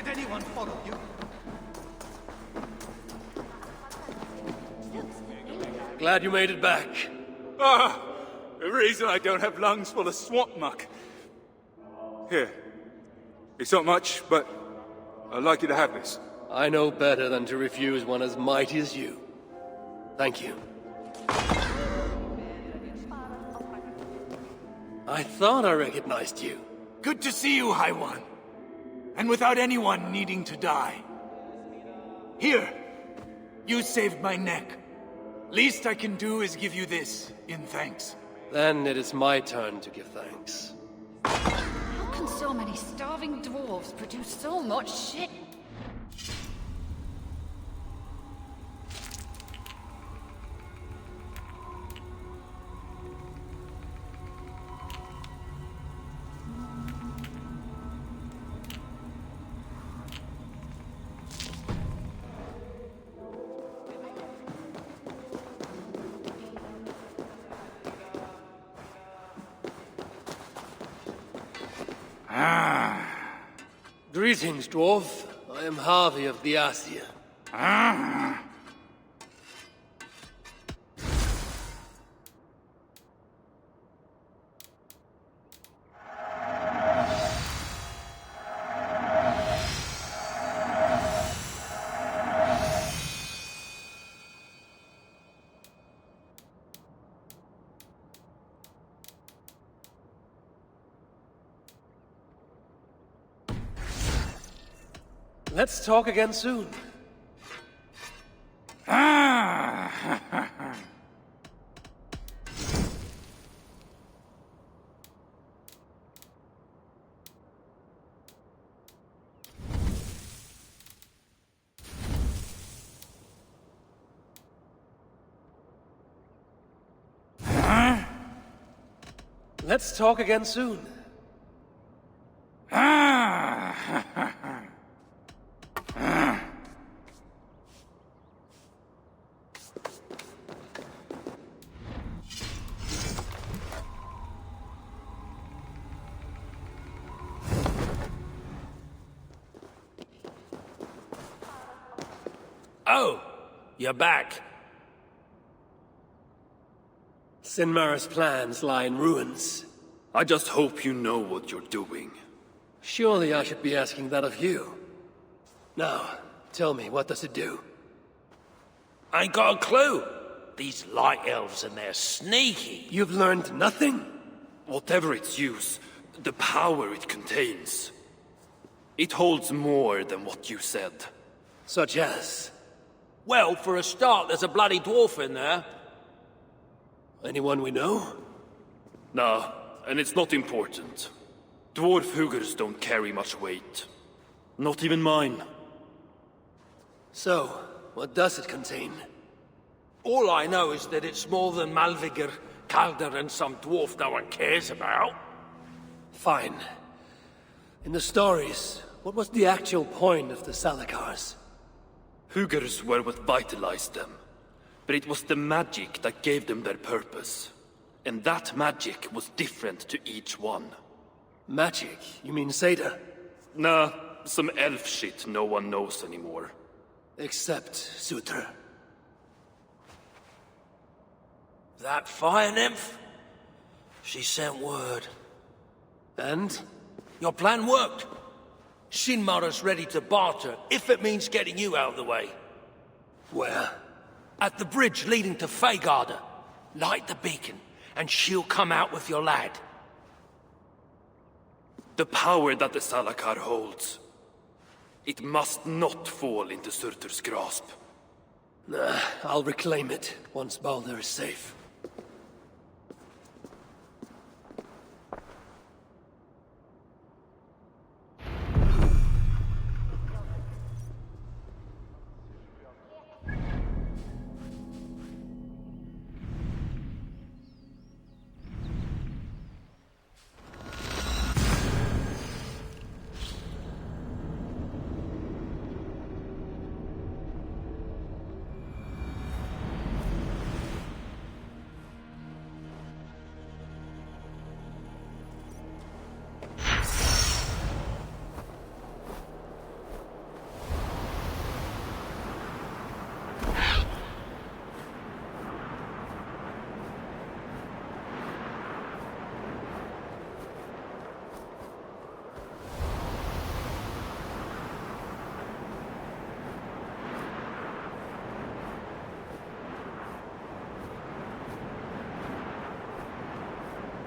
Did anyone follow you? Glad you made it back. Ah, the reason I don't have lungs full of swamp muck. Here. It's not much, but I'd like you to have this. I know better than to refuse one as mighty as you. Thank you. I thought I recognized you. Good to see you, High One. And without anyone needing to die. Here, you saved my neck. Least I can do is give you this, in thanks. Then it is my turn to give thanks. How can so many starving dwarves produce so much shit? Greetings, dwarf. I am Harvey of the Asia. Let's talk again soon. Let's talk again soon. Oh, you're back. Sinmara's plans lie in ruins. I just hope you know what you're doing. Surely I should be asking that of you. Now, tell me, what does it do? Ain't got a clue. These light elves and they're sneaky. You've learned nothing? Whatever its use, the power it contains, it holds more than what you said. Such as? Well, for a start, there's a bloody dwarf in there. Anyone we know? Nah, and it's not important. Dwarf Hugers don't carry much weight. Not even mine. So, what does it contain? All I know is that it's more than Malvigar, Calder, and some dwarf no one cares about. Fine. In the stories, what was the actual point of the Salakars? Hugers were what vitalized them. But it was the magic that gave them their purpose. And that magic was different to each one. Magic? You mean Seder? Nah, some elf shit no one knows anymore. Except Sutra. That fire nymph? She sent word. And? Your plan worked. Sinmara's ready to barter, if it means getting you out of the way. Where? At the bridge leading to Feygarda. Light the beacon, and she'll come out with your lad. The power that the Salakar holds, it must not fall into Surtur's grasp. Nah, I'll reclaim it once Baldur is safe.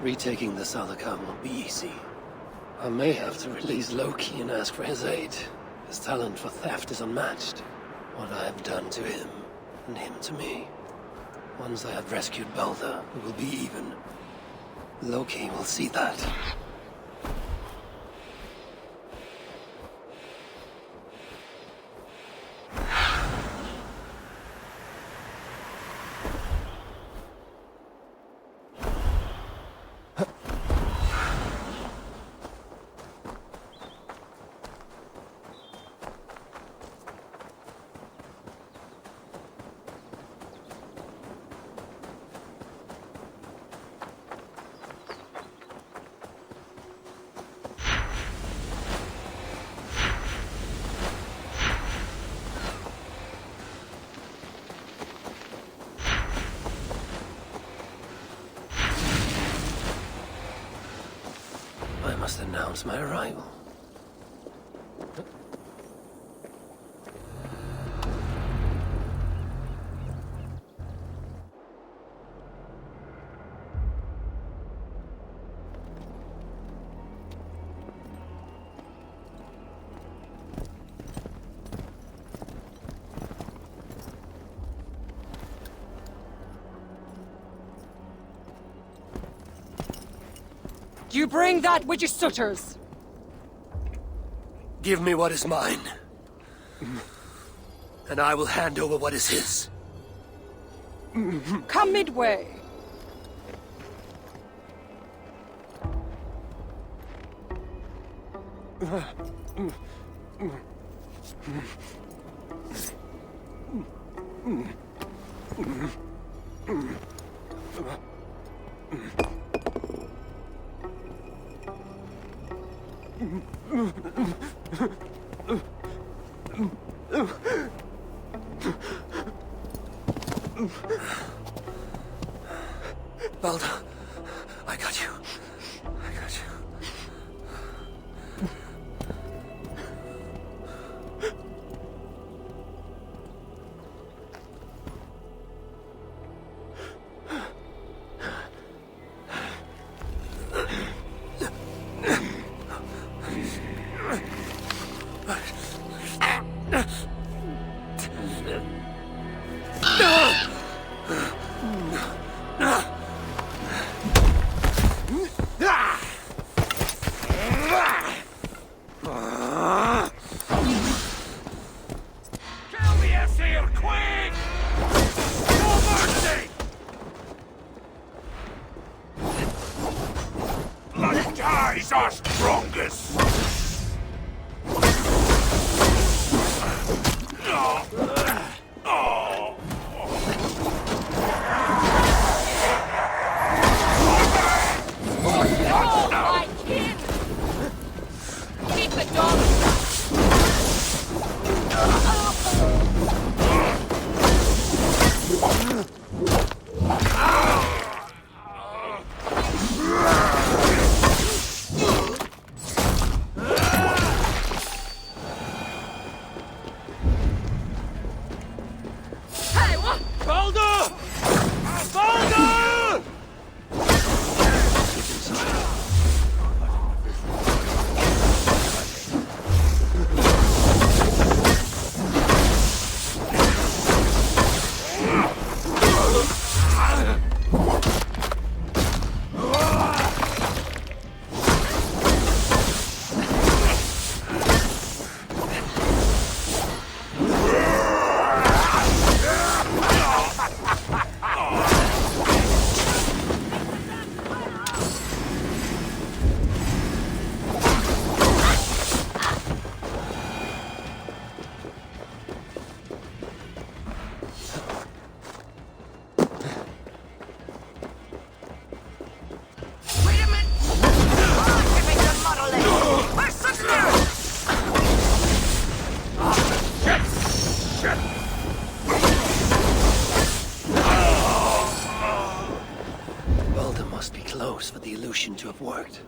Retaking the Salakar won't be easy. I may have to release Loki and ask for his aid. His talent for theft is unmatched. What I have done to him, and him to me. Once I have rescued Balder, we will be even. Loki will see that. I must announce my arrival. Do you bring that which is Sutter's? Give me what is mine, and I will hand over what is his. Come midway. Balder, I got you. I got you. Ties are strongest. Oh, my kin! Keep the dog! Hey, what? Balder! Balder! Wait a minute! Oh, give me the model lady! Where's Sutton? Balder must be close for the illusion to have worked.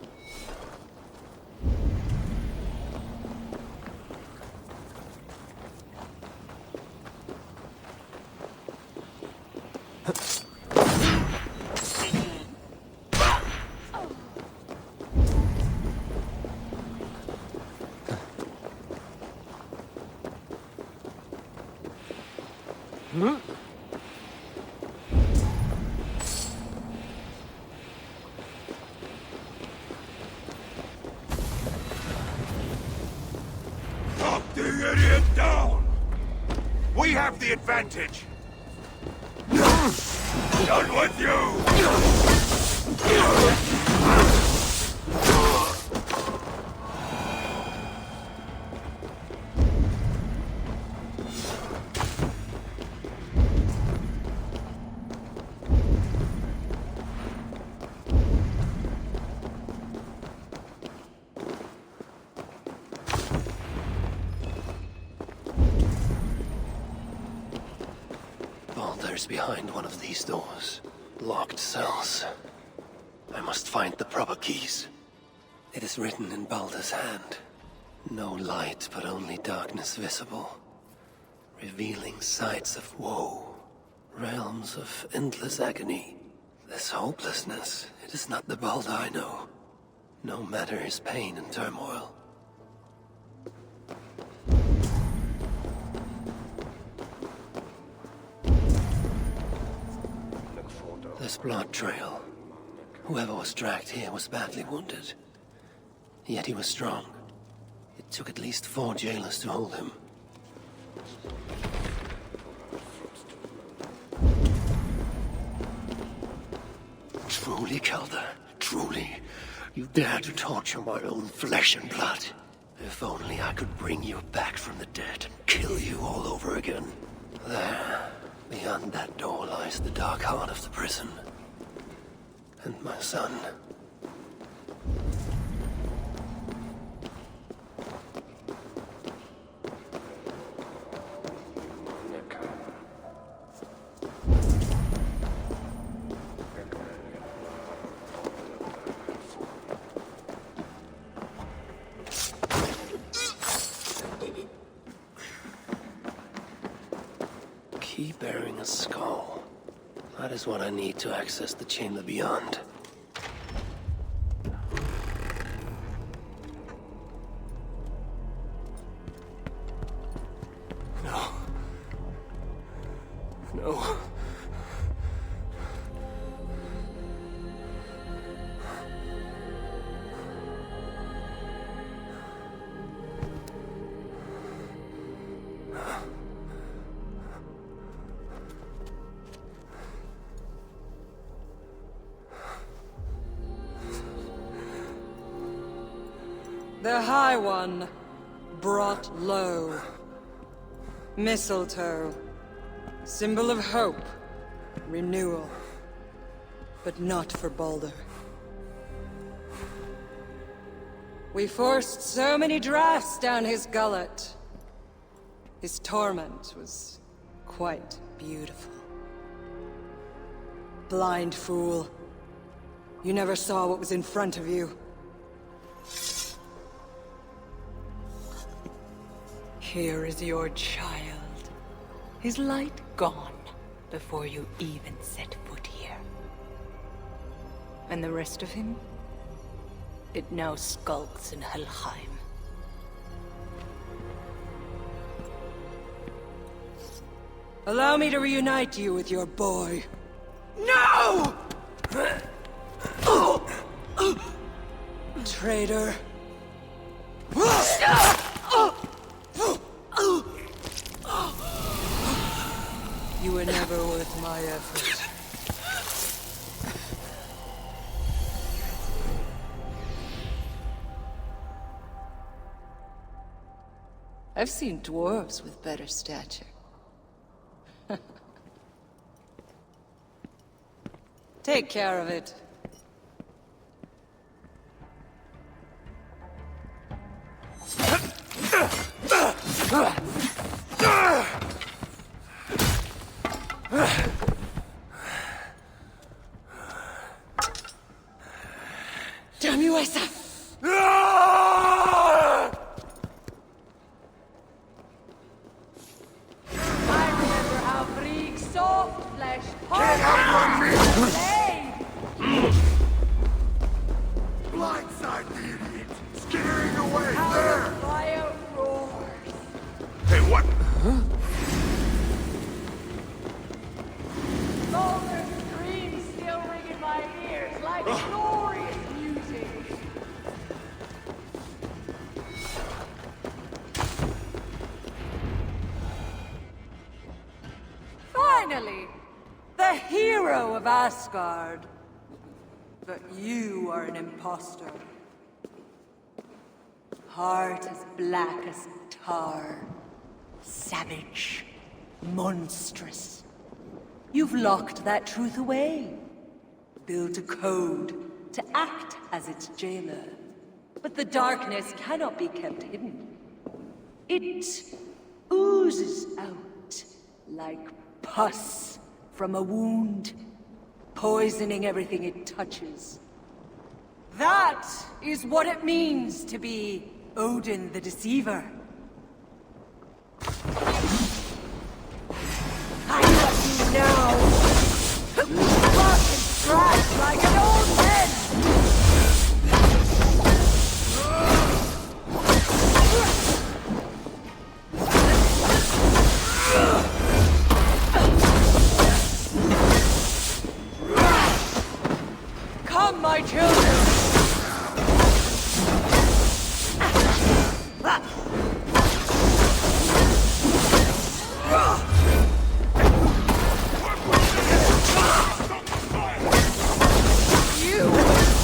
Knock the idiot down! We have the advantage! Done with you! Balder's behind one of these doors. Locked cells. I must find the proper keys. It is written in Balder's hand. No light, but only darkness visible. Revealing sights of woe. Realms of endless agony. This hopelessness, it is not the Balder I know. No matter his pain and turmoil. This blood trail. Whoever was dragged here was badly wounded. Yet he was strong. It took at least 4 jailers to hold him. Truly, Kelder, truly. You dare to torture my own flesh and blood. If only I could bring you back from the dead and kill you all over again. There, beyond that door lies the dark heart of the prison. And my son. Key bearing a skull. That is what I need to access the chamber beyond. No. No. The High One brought low. Mistletoe. Symbol of hope. Renewal. But not for Balder. We forced so many drafts down his gullet. His torment was quite beautiful. Blind fool. You never saw what was in front of you. Here is your child. His light gone before you even set foot here. And the rest of him? It now skulks in Helheim. Allow me to reunite you with your boy. No! Traitor. You were never worth my effort. I've seen dwarves with better stature. Take care of it. Damn you, Asa! I remember how Freak soft flesh hard Blindside the idiot! Scaring away how there! the fire roars. Hey, what? Finally! The hero of Asgard! But you are an imposter. Heart as black as tar. Savage. Monstrous. You've locked that truth away. Built a code to act as its jailer. But the darkness cannot be kept hidden. It oozes out like pus from a wound, poisoning everything it touches. That is what it means to be Odin the Deceiver. I love you now! Fucking trash like an old man! Come, my children! You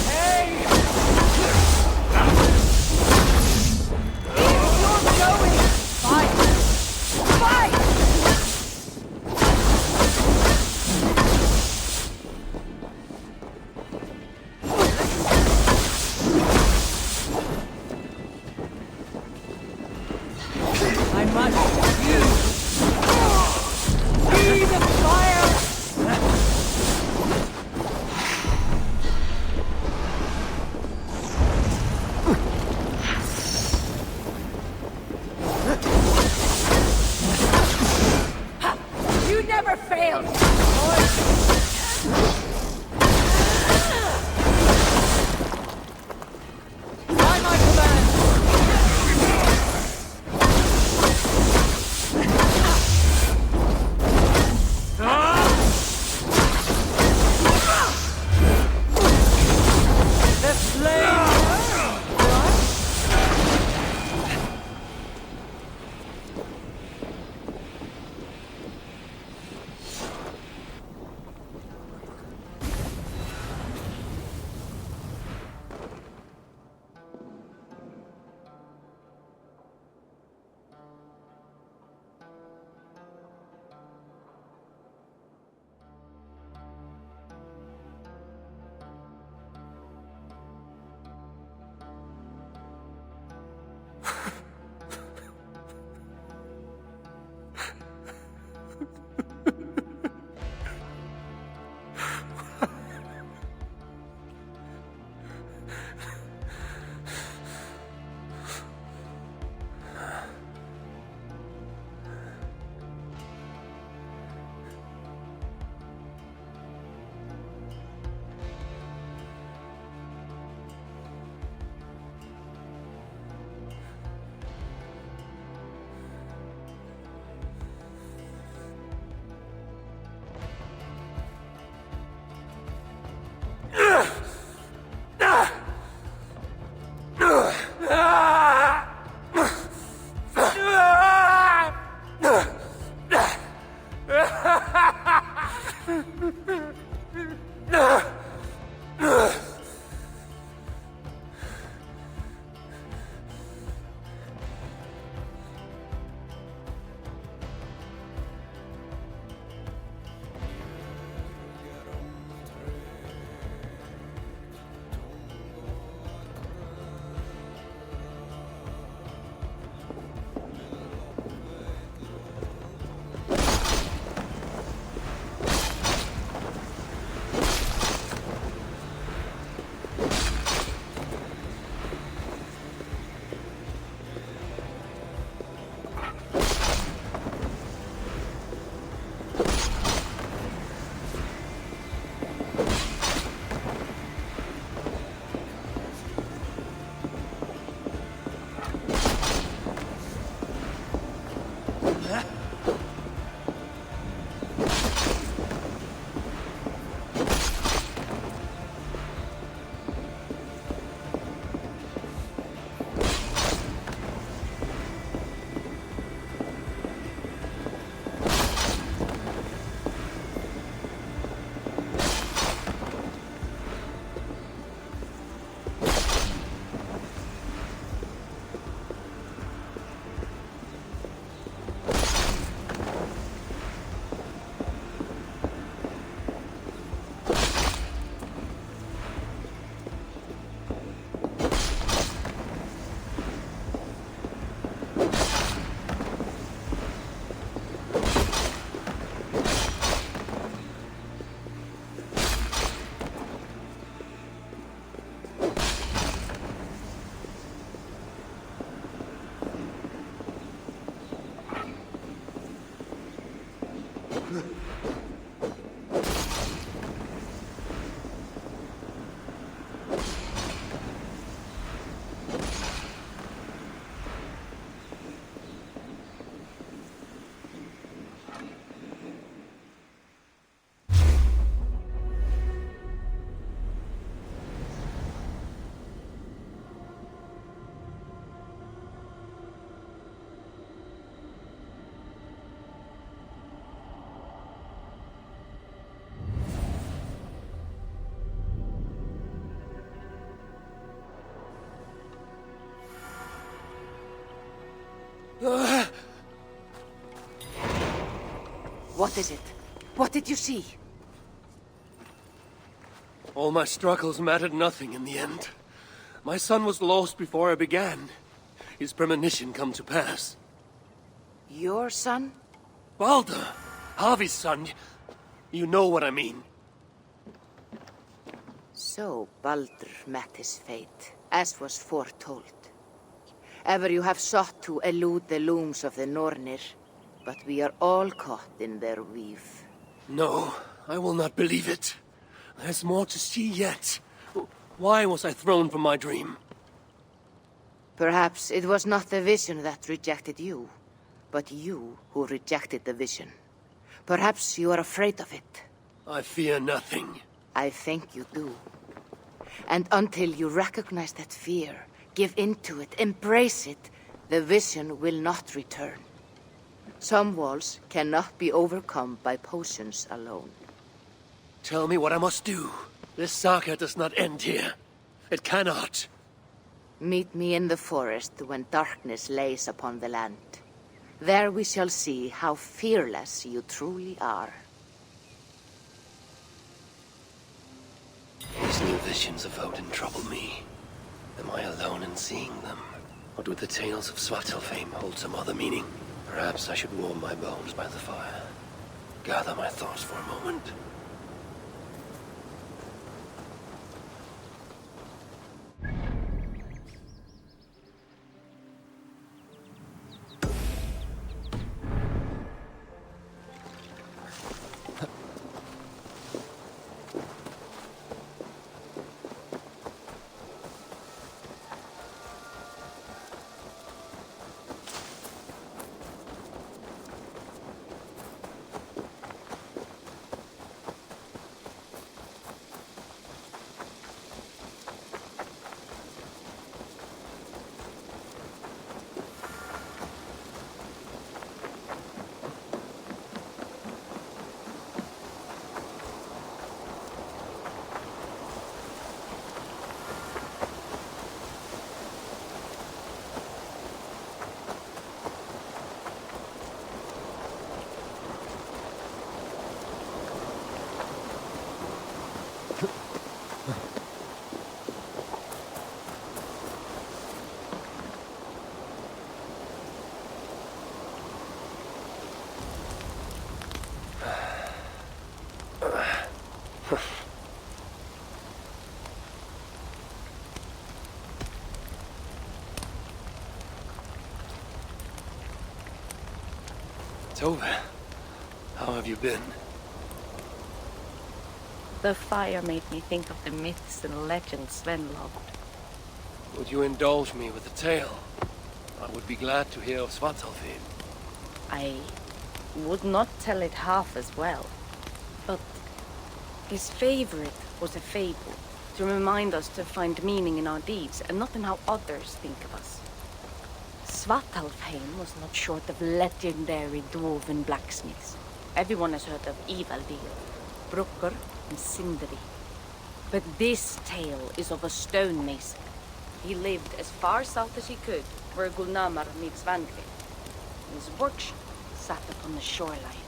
pay! If you're going, fight! Fight! I must you be the fire. You never failed. By my command. What is it? What did you see? All my struggles mattered nothing in the end. My son was lost before I began. His premonition come to pass. Your son? Balder! Harvey's son. You know what I mean. So Baldur met his fate, as was foretold. Ever you have sought to elude the looms of the Nornir, but we are all caught in their weave. No, I will not believe it. There's more to see yet. Why was I thrown from my dream? Perhaps it was not the vision that rejected you, but you who rejected the vision. Perhaps you are afraid of it. I fear nothing. I think you do. And until you recognize that fear, give in to it, embrace it, the vision will not return. Some walls cannot be overcome by potions alone. Tell me what I must do. This saga does not end here. It cannot. Meet me in the forest when darkness lays upon the land. There we shall see how fearless you truly are. These new visions of Odin trouble me. Am I alone in seeing them? Or do the tales of Svartalfheim hold some other meaning? Perhaps I should warm my bones by the fire. Gather my thoughts for a moment. Tove, how have you been? The fire made me think of the myths and legends Sven loved. Would you indulge me with a tale? I would be glad to hear of Svartalfheim. I would not tell it half as well, but his favorite was a fable, to remind us to find meaning in our deeds and not in how others think of us. Svartalfheim was not short of legendary dwarven blacksmiths. Everyone has heard of Ivaldir, Brukker, and Sindri. But this tale is of a stonemason. He lived as far south as he could, where Gulnamar meets Vangrid. His workshop sat upon the shoreline.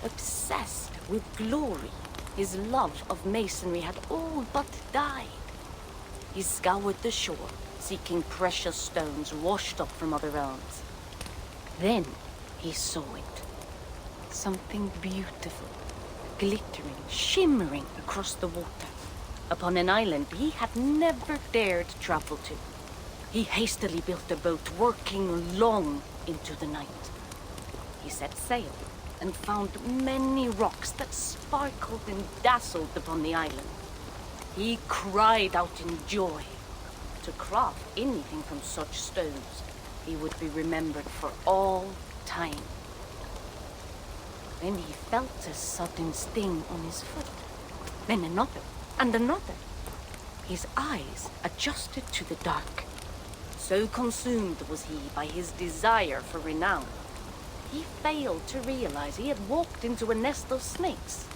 Obsessed with glory, his love of masonry had all but died. He scoured the shore, seeking precious stones washed up from other realms. Then he saw it. Something beautiful, glittering, shimmering across the water, upon an island he had never dared travel to. He hastily built a boat, working long into the night. He set sail and found many rocks that sparkled and dazzled upon the island. He cried out in joy. To craft anything from such stones, he would be remembered for all time. Then he felt a sudden sting on his foot. Then another, and another. His eyes adjusted to the dark. So consumed was he by his desire for renown, he failed to realize he had walked into a nest of snakes,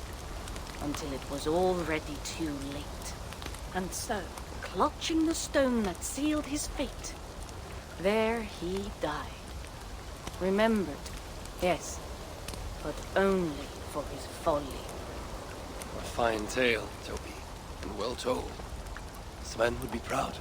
until it was already too late. And so, clutching the stone that sealed his fate, there he died, Remembered, yes, but only for his folly. A fine tale, Toby, and well told. Sven would be proud.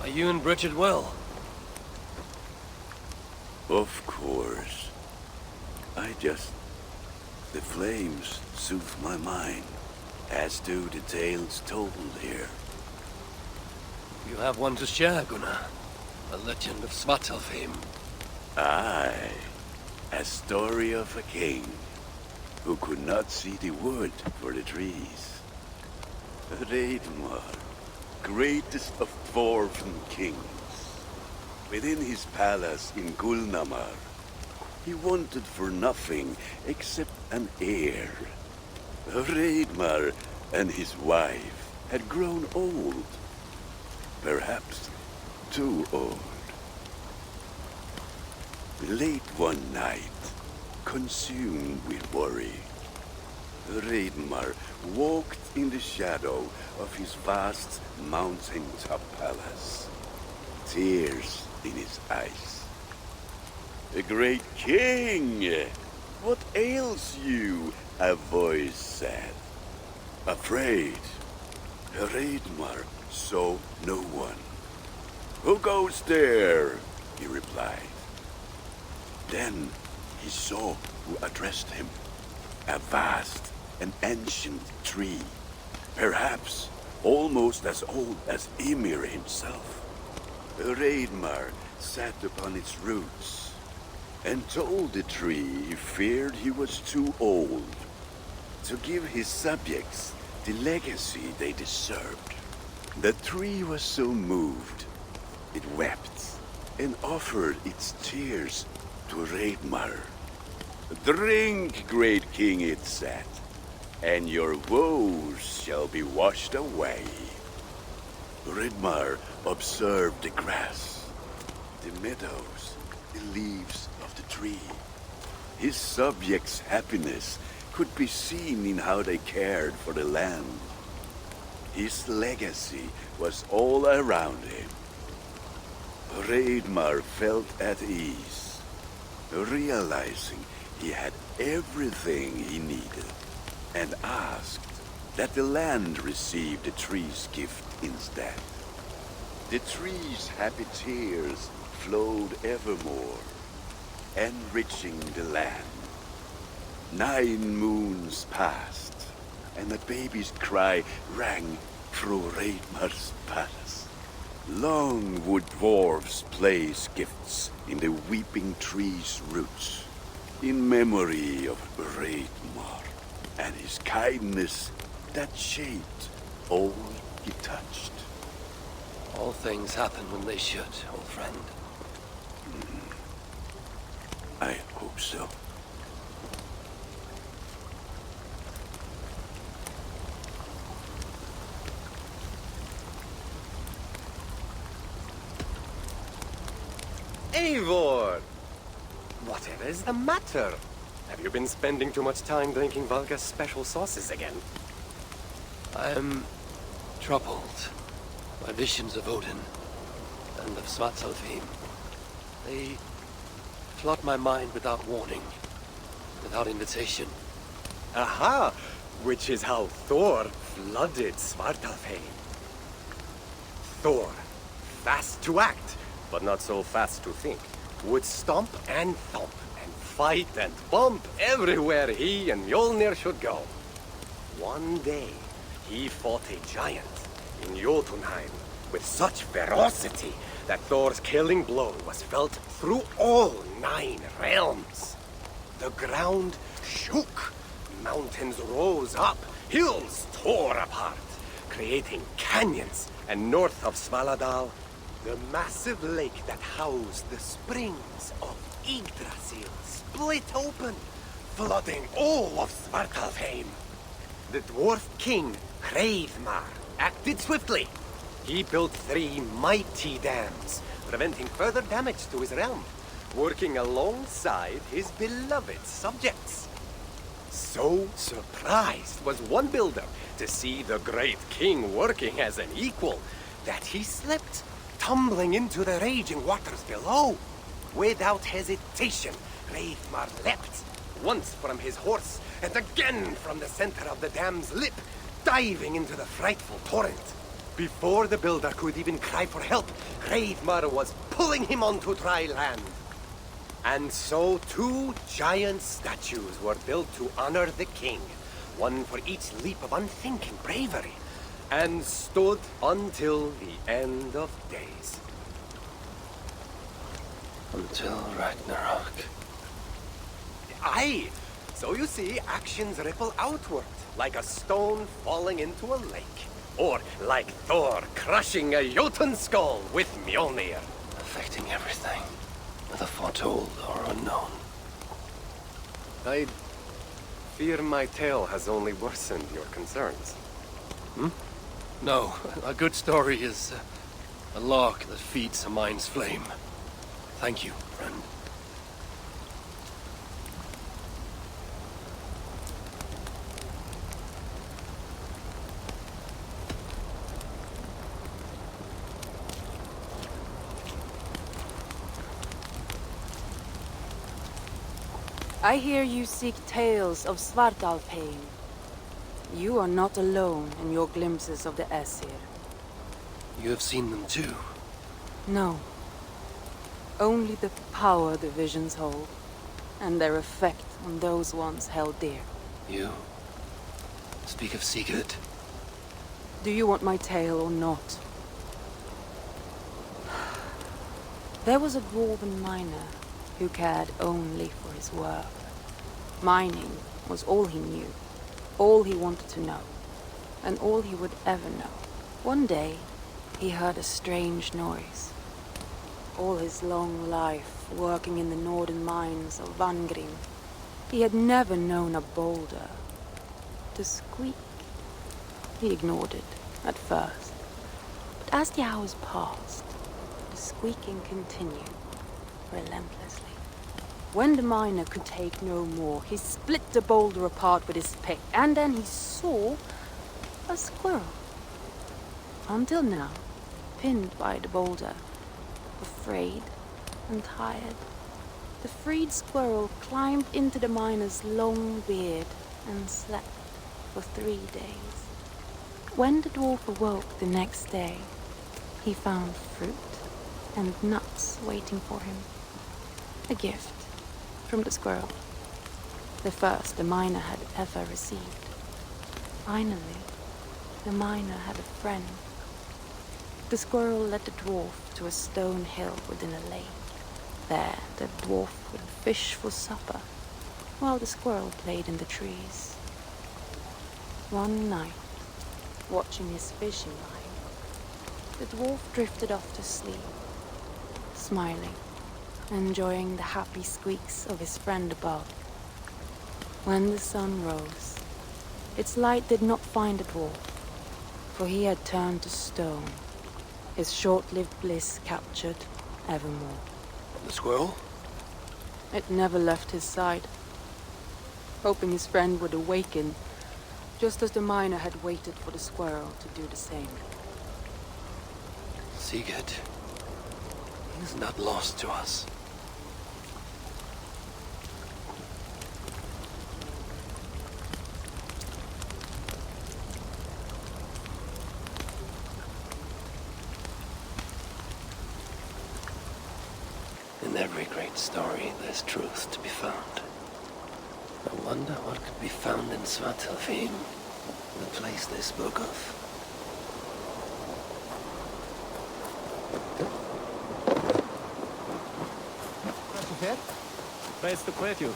Are you and Bridget well? Of course. The flames soothe my mind, as do the tales told here. You have one to share, Gunnar. A legend of Svartalfheim. Aye, a story of a king who could not see the wood for the trees. Raidmar, greatest of dwarven kings. Within his palace in Gulnamar, he wanted for nothing except an heir. Raidmar and his wife had grown old. Perhaps too old. Late one night, consumed with worry, Raidmar walked in the shadow of his vast mountaintop palace, tears in his eyes. "A great king! What ails you?" a voice said. Afraid, Raidmar saw no one. "Who goes there?" he replied. Then he saw who addressed him. A vast and ancient tree, perhaps almost as old as Ymir himself. Raidmar sat upon its roots and told the tree he feared he was too old to give his subjects the legacy they deserved. The tree was so moved, it wept and offered its tears to Raidmar. "Drink, great king," it said, "and your woes shall be washed away." Raidmar observed the grass, the meadows, the leaves of the tree. His subjects' happiness could be seen in how they cared for the land. His legacy was all around him. Raidmar felt at ease, realizing he had everything he needed, and asked that the land receive the tree's gift instead. The tree's happy tears flowed evermore, enriching the land. 9 moons passed, and a baby's cry rang through Raidmar's palace. Long would dwarves place gifts in the weeping tree's roots, in memory of Raidmar and his kindness that shaped all he touched. All things happen when they should, old friend. I hope so. Eivor! Whatever is the matter? Have you been spending too much time drinking Valka's special sauces again? I am troubled by visions of Odin and of Svartalfheim. They flood my mind without warning, without invitation. Aha! Which is how Thor flooded Svartalfheim. Thor, fast to act, but not so fast to think, would stomp and thump and fight and bump everywhere he and Mjolnir should go. One day, he fought a giant in Jotunheim with such ferocity that Thor's killing blow was felt through all 9 realms. The ground shook, mountains rose up, hills tore apart, creating canyons, and north of Svaladal, the massive lake that housed the springs of Yggdrasil split open, flooding all of Svartalfheim. the dwarf king, Hreidmar, acted swiftly. He built 3 mighty dams, preventing further damage to his realm, working alongside his beloved subjects. So surprised was one builder to see the great king working as an equal that he slipped, tumbling into the raging waters below. Without hesitation, Hreidmar leapt, once from his horse and again from the center of the dam's lip, diving into the frightful torrent. Before the builder could even cry for help, Hreidmar was pulling him onto dry land. And so 2 giant statues were built to honor the king, one for each leap of unthinking bravery, and stood until the end of days. Until Ragnarok. Aye! So you see, actions ripple outward, like a stone falling into a lake. Or like Thor crushing a Jotun skull with Mjolnir. Affecting everything, whether foretold or unknown. I fear my tale has only worsened your concerns. Hmm? No, a good story is a lark that feeds a mind's flame. Thank you, friend. I hear you seek tales of Svartalfheim. You are not alone in your glimpses of the Aesir. You have seen them too. No. Only the power the visions hold, and their effect on those once held dear. You speak of Sigurd. Do you want my tale or not? There was a dwarven miner who cared only for his work. Mining was all he knew, all he wanted to know, and all he would ever know. One day, he heard a strange noise. All his long life, working in the northern mines of Vangrim, he had never known a boulder to squeak. He ignored it at first, but as the hours passed, the squeaking continued relentlessly. When the miner could take no more, he split the boulder apart with his pick, and then he saw a squirrel. Until now, pinned by the boulder, afraid and tired, the freed squirrel climbed into the miner's long beard and slept for 3 days. When the dwarf awoke the next day, he found fruit and nuts waiting for him. A gift from the squirrel, the first the miner had ever received. Finally, the miner had a friend. The squirrel led the dwarf to a stone hill within a lake. There, the dwarf would fish for supper, while the squirrel played in the trees. One night, watching his fishing line, the dwarf drifted off to sleep, smiling, enjoying the happy squeaks of his friend above. When the sun rose, its light did not find the dwarf, for he had turned to stone, his short-lived bliss captured evermore. The squirrel? It never left his side, hoping his friend would awaken, just as the miner had waited for the squirrel to do the same. Sigurd, he is not lost to us. In every great story, there's truth to be found. I wonder what could be found in Svartalfheim, the place they spoke of. Reste prévu.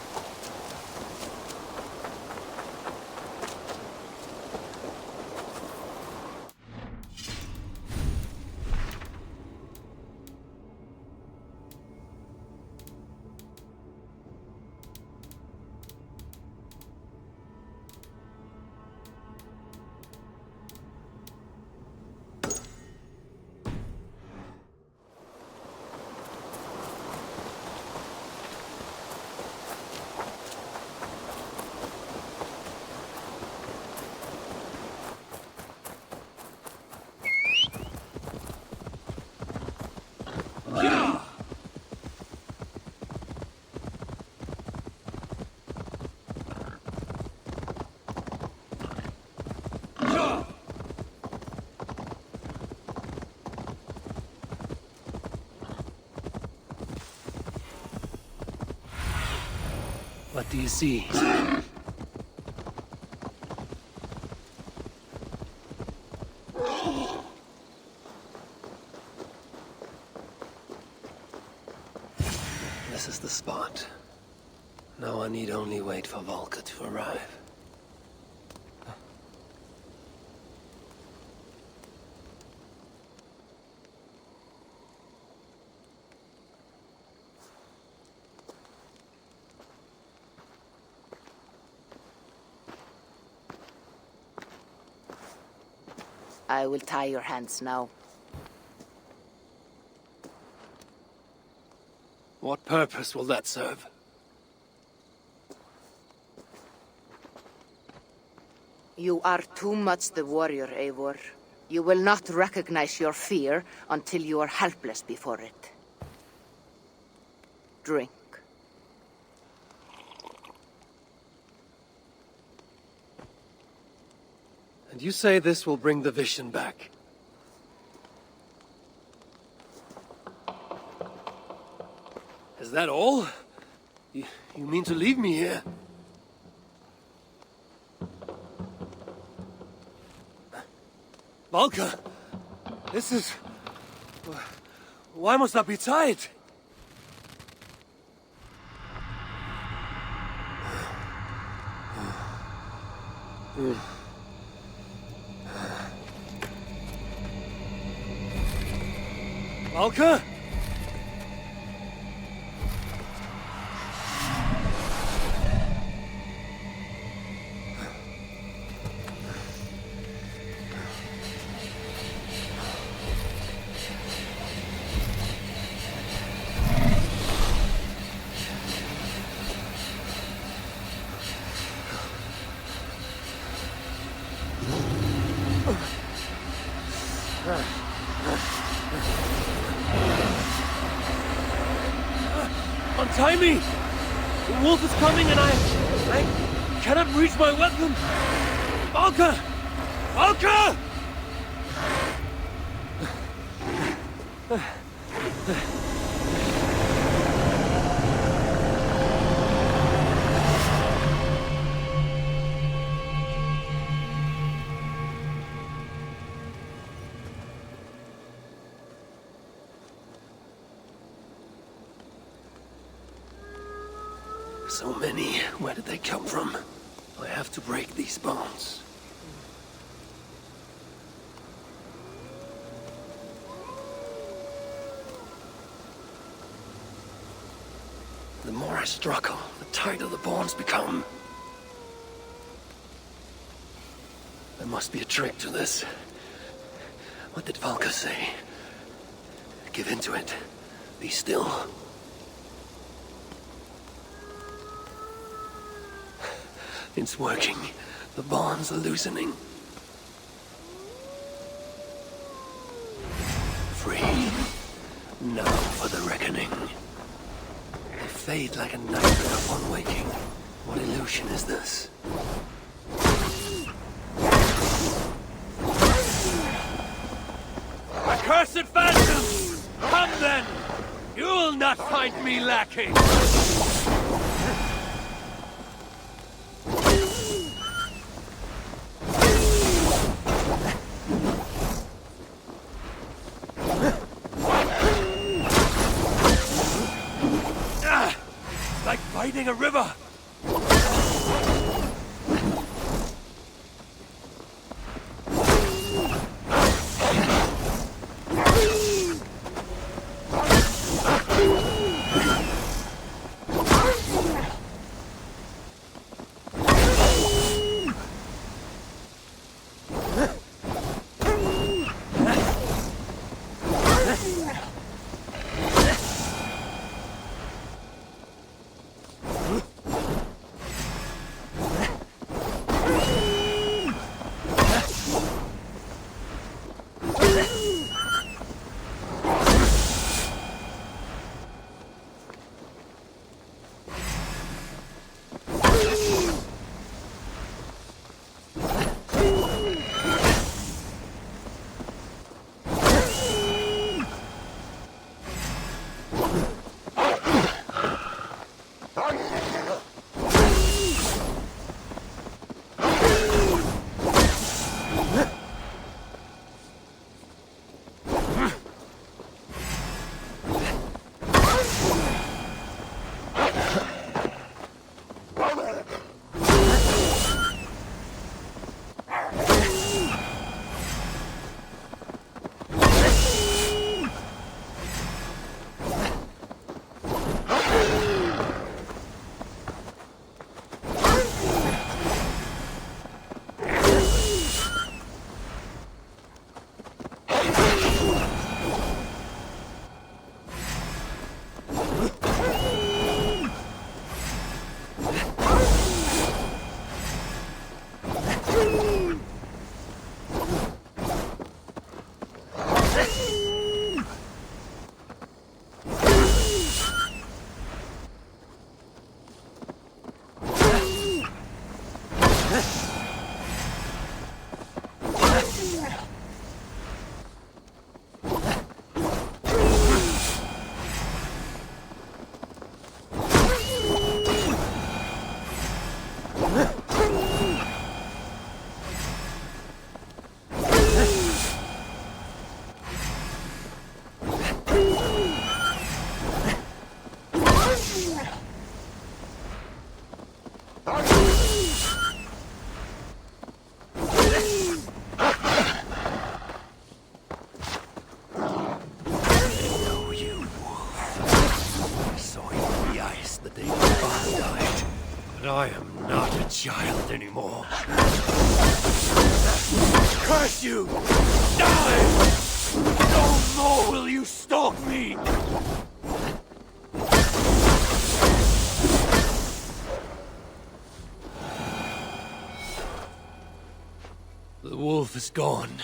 What do you see? This is the spot. Now I need only wait for Valka to arrive. I will tie your hands now. What purpose will that serve? You are too much the warrior, Eivor. You will not recognize your fear until you are helpless before it. Drink. And you say this will bring the vision back? Is that all? You mean to leave me here? Valka! This is... Why must I be tied? Valka? Untie me! The wolf is coming and I cannot reach my weapon! Valka! Valka! So many. Where did they come from? I have to break these bonds. The more I struggle, the tighter the bonds become. There must be a trick to this. What did Valka say? Give in to it. Be still. It's working. The bonds are loosening. Free. Now for the reckoning. They fade like a nightmare upon waking. What illusion is this? Accursed phantom! Come then! You will not find me lacking! Like fighting a river! I am not a child anymore. Curse you! Die! No more will you stalk me! The wolf is gone.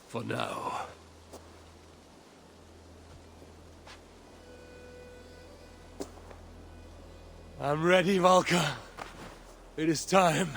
For now. I'm ready, Valka. It is time.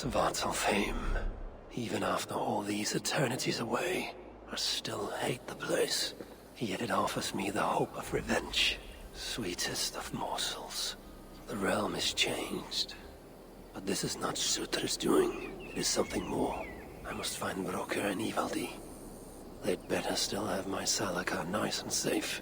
Svartalfheim, even after all these eternities away, I still hate the place. Yet it offers me the hope of revenge. Sweetest of morsels. The realm is changed. But this is not Sutra's doing. It is something more. I must find Broker and Ivaldi. They'd better still have my Salakar nice and safe.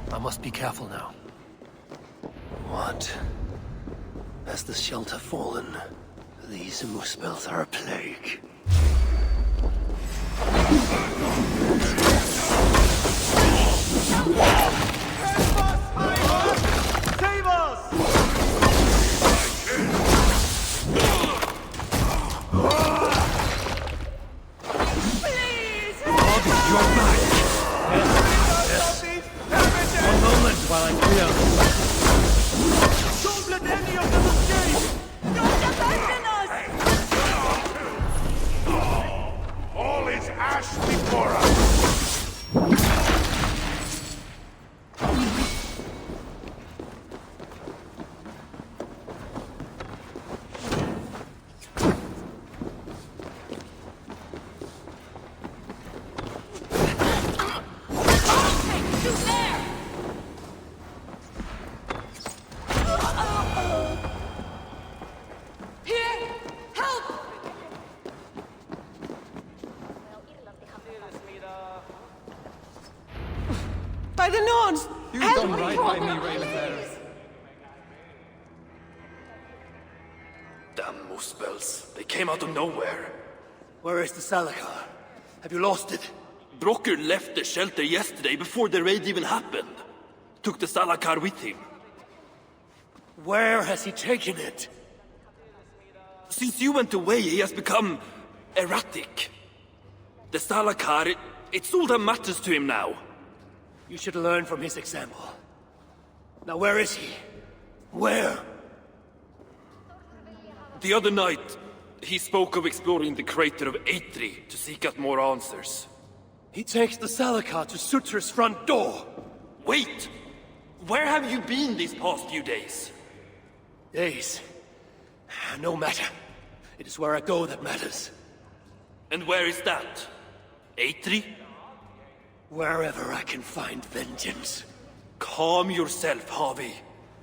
I must be careful now. What? Has the shelter fallen? These muspels are a plague. Save us! Please! Bobby, you're back! Yes. One moment while I clear. Don't let any of them escape! Don't abandon us! All is ash before us! Here! Help! By the Norns! You've Help done me! right by me, Ravenfarer. Damn muspels. They came out of nowhere. Where is the Salakar? Have you lost it? Brocker left the shelter yesterday before the raid even happened. Took the Salakar with him. Where has he taken it? Since you went away, he has become erratic. The Salakar, it's all that matters to him now. You should learn from his example. Now where is he? Where? The other night, he spoke of exploring the crater of Eitri to seek out more answers. He takes the Salakar to Sutra's front door. Wait! Where have you been these past few days? Days. No matter. It is where I go that matters. And where is that? Eitri? Wherever I can find vengeance. Calm yourself, Harvey.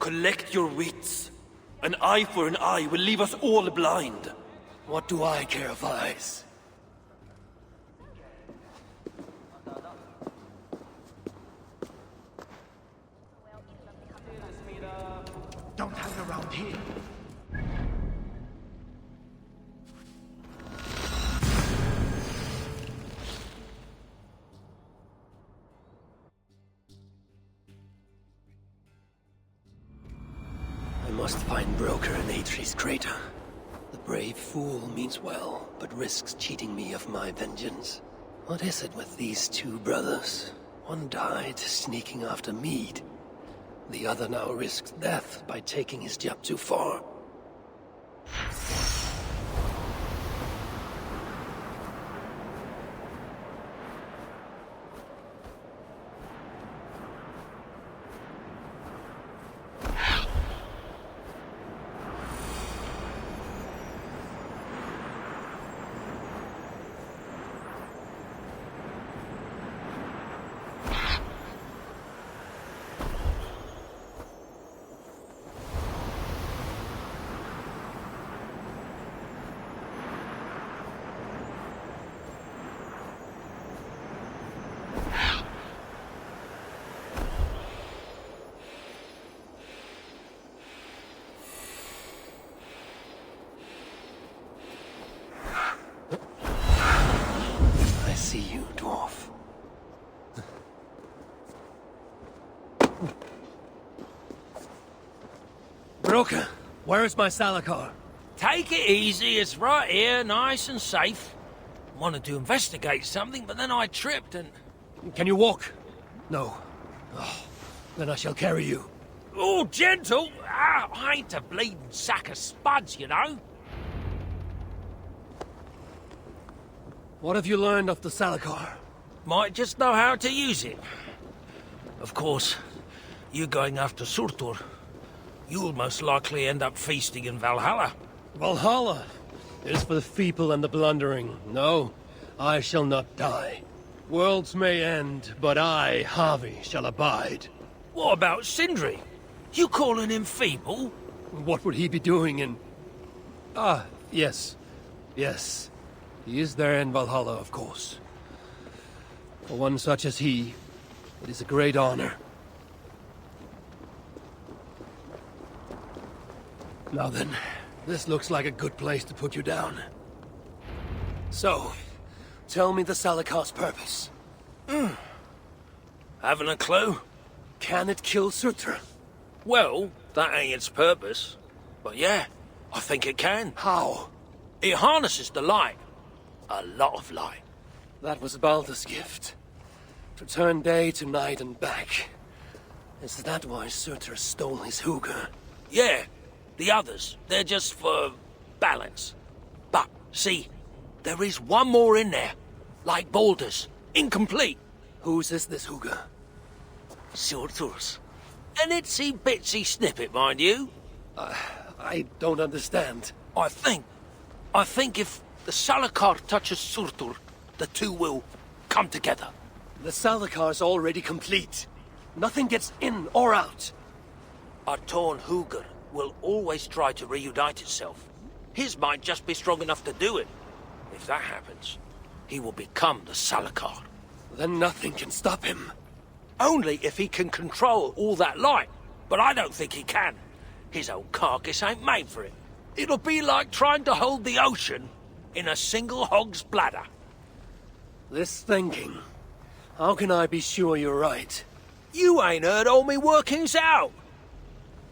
Collect your wits. An eye for an eye will leave us all blind. What do I care of eyes? Don't hang around here. I must find Broker in Eitri's crater. The brave fool means well, but risks cheating me of my vengeance. What is it with these two brothers? One died sneaking after mead. The other now risks death by taking his job too far. I see you, dwarf. Broker, where is my Salakar? Take it easy, it's right here, nice and safe. Wanted to investigate something, but then I tripped and... Can you walk? No. Oh, then I shall carry you. Oh, gentle! Ah, I ain't a bleeding sack of spuds, you know. What have you learned of the Salakar? Might just know how to use it. Of course, you going after Surtur, you'll most likely end up feasting in Valhalla. Valhalla is for the feeble and the blundering. No, I shall not die. Worlds may end, but I, Harvey, shall abide. What about Sindri? You calling him feeble? What would he be doing in... Ah, yes. Yes. He is there in Valhalla, of course. For one such as he, it is a great honor. Now then, this looks like a good place to put you down. So, tell me the Salakar's purpose. Haven't a clue? Can it kill Surtr? Well, that ain't its purpose. But yeah, I think it can. How? It harnesses the light. A lot of light. That was Baldur's gift. To turn day to night and back. Is that why Surtr stole his hugger? Yeah. The others, they're just for balance. But, see, there is one more in there. Like Baldur's. Incomplete. Whose is this hugger? Surtr's. An itsy bitsy snippet, mind you. I don't understand. I think if the Salakar touches Surtur, the two will come together. The Salakar's already complete. Nothing gets in or out. A torn hugger will always try to reunite itself. His might just be strong enough to do it. If that happens, he will become the Salakar. Then nothing can stop him. Only if he can control all that light. But I don't think he can. His own carcass ain't made for it. It'll be like trying to hold the ocean in a single hog's bladder. This thinking. How can I be sure you're right? You ain't heard all me workings out.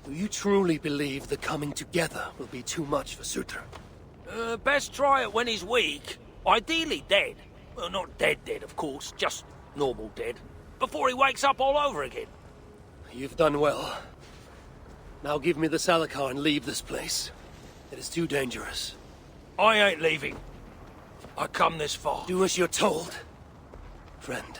Do you truly believe the coming together will be too much for Surtr? Best try it when he's weak. Ideally dead. Well, not dead, of course. Just normal dead. Before he wakes up all over again. You've done well. Now give me the Salakar and leave this place. It is too dangerous. I ain't leaving. I come this far. Do as you're told, friend.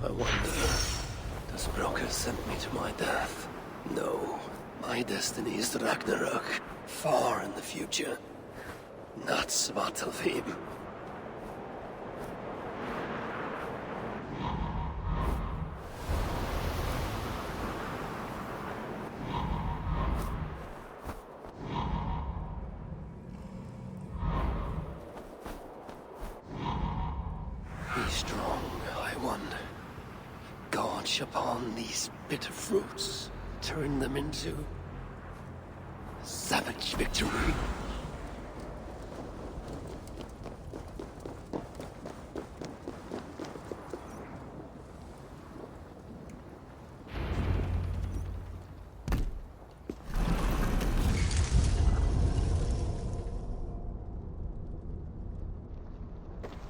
I wonder, does Brokkr send me to my death? No, my destiny is Ragnarök, far in the future. Not Svartalfheim. Be strong, I won. Gorge upon these bitter fruits. Turn them into savage victory.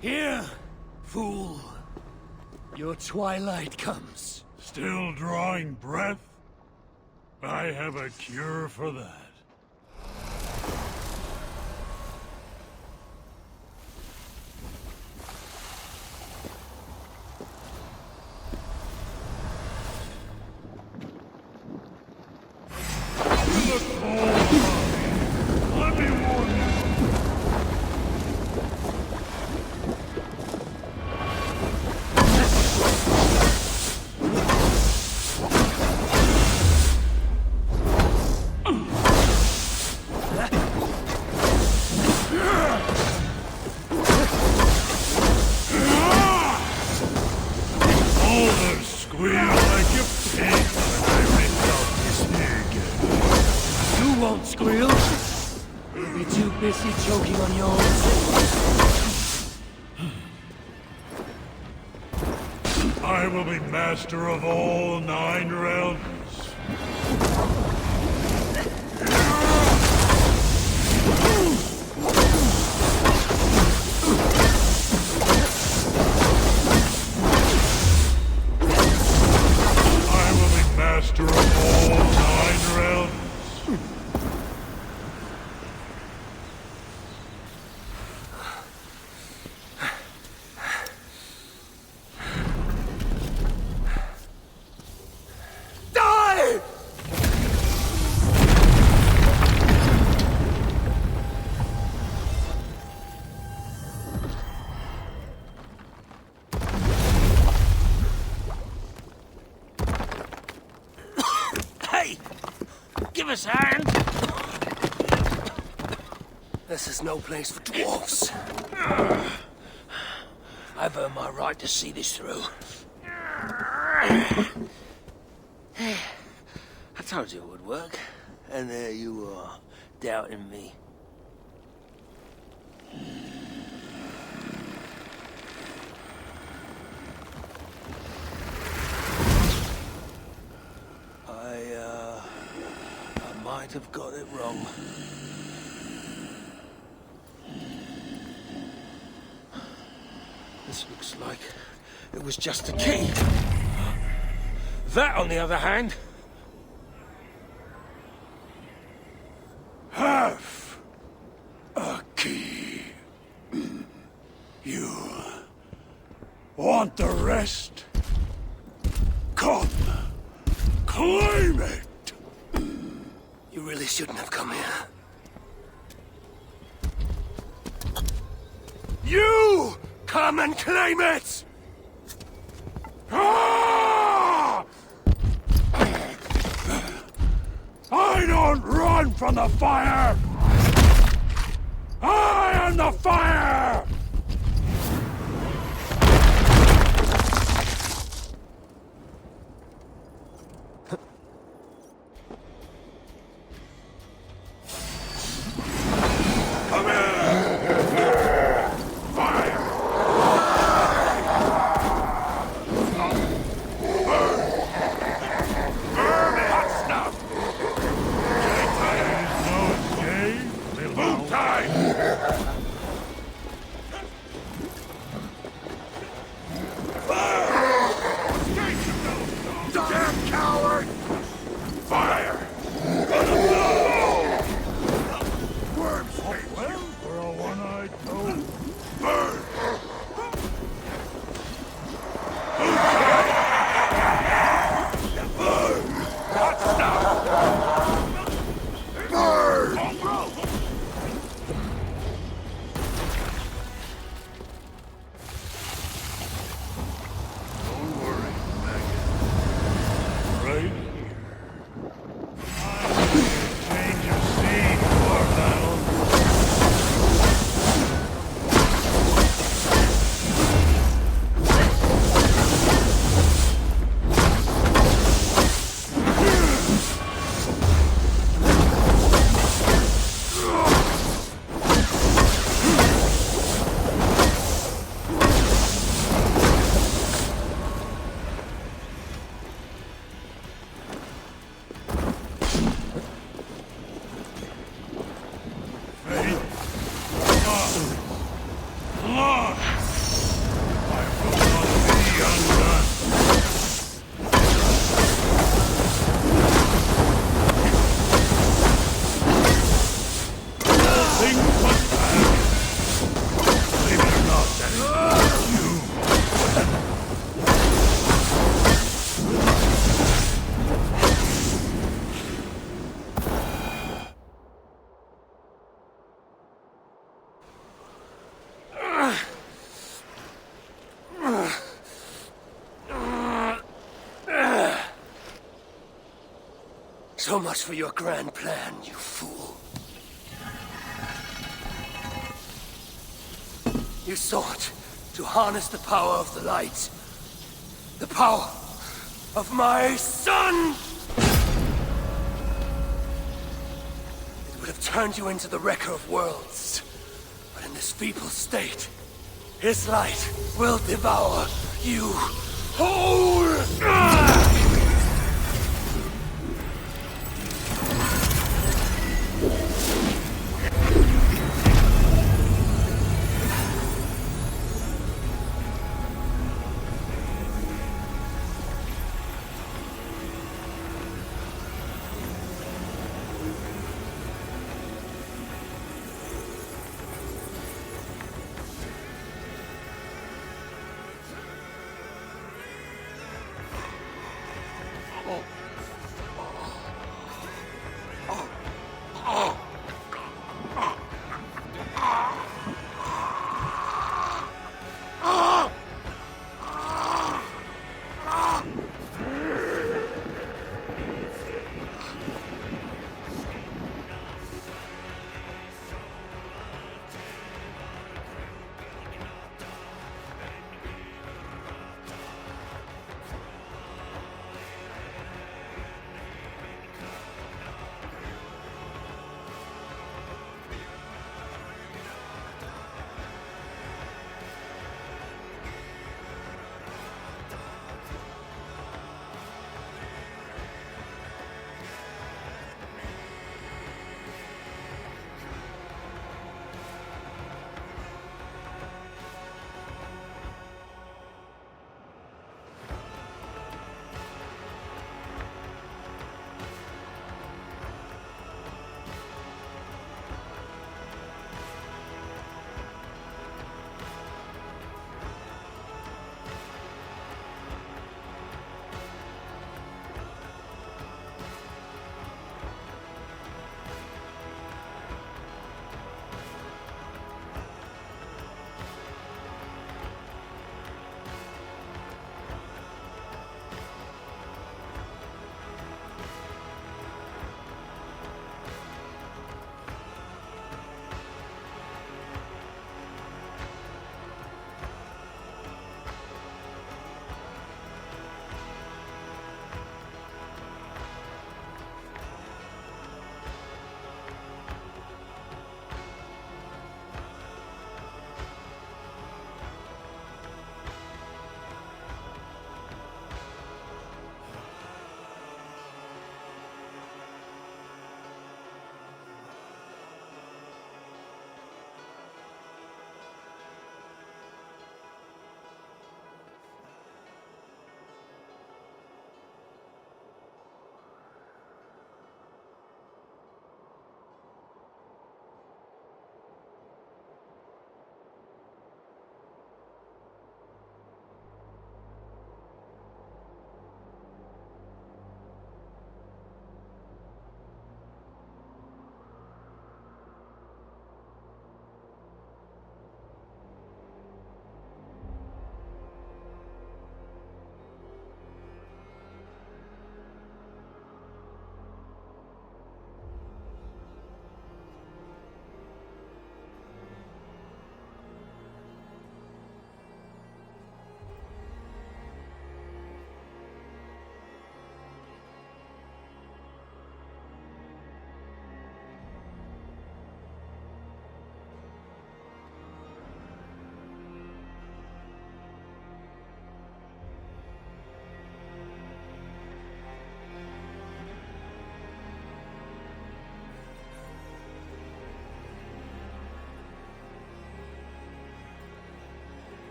Here, fool. Your twilight comes. Still drawing breath? I have a cure for that. Let me warn you. Squeal? You'll be too busy choking on yours. I will be master of all 9 realms. I will be master of all 9 realms. Give us a hand. This is no place for dwarfs. I've earned my right to see this through. I told you it would work, and there you are, doubting me. I might have got it wrong. This looks like it was just a key. That, on the other hand... Half a key. You want the rest? Come, claim it! You really shouldn't have come here. You come and claim it! Ah! I don't run from the fire! I am the fire! Come here! Fire! Burn it! Hot stuff! Boom time! You damn coward! Fire! Worms! Well, for a one-eyed toad. Burn! Burn! Hot stuff! Burn! Don't worry, Megan. Right here. Change of scene for battle. Lord! I will not be undone! All things must pass. Believe it or not, that includes you. So much for your grand plan, you fool. You sought to harness the power of the light. The power of my son! It would have turned you into the wrecker of worlds. But in this feeble state, his light will devour you whole!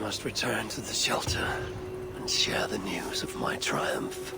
must return to the shelter and share the news of my triumph.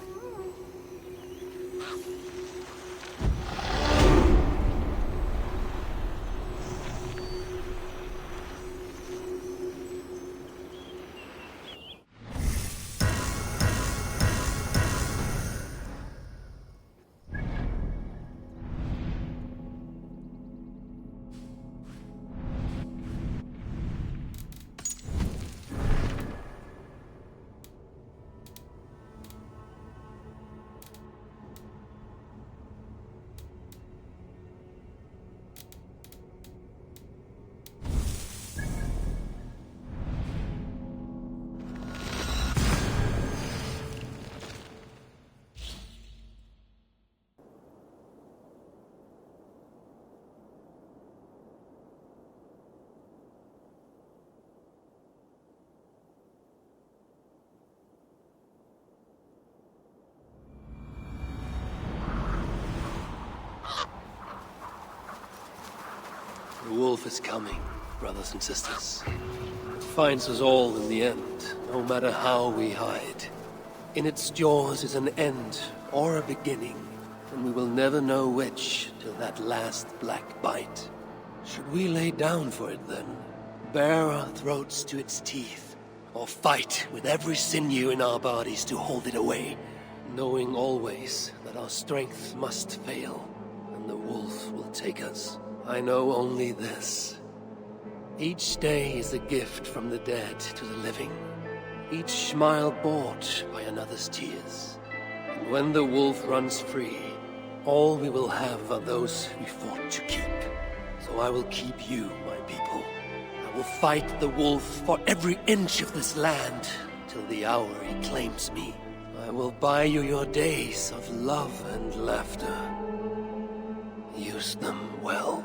The wolf is coming, brothers and sisters. It finds us all in the end, no matter how we hide. In its jaws is an end or a beginning, and we will never know which till that last black bite. Should we lay down for it then? Bare our throats to its teeth, or fight with every sinew in our bodies to hold it away, knowing always that our strength must fail, and the wolf will take us. I know only this. Each day is a gift from the dead to the living. Each smile bought by another's tears. And when the wolf runs free, all we will have are those we fought to keep. So I will keep you, my people. I will fight the wolf for every inch of this land, till the hour he claims me. I will buy you your days of love and laughter. Use them well.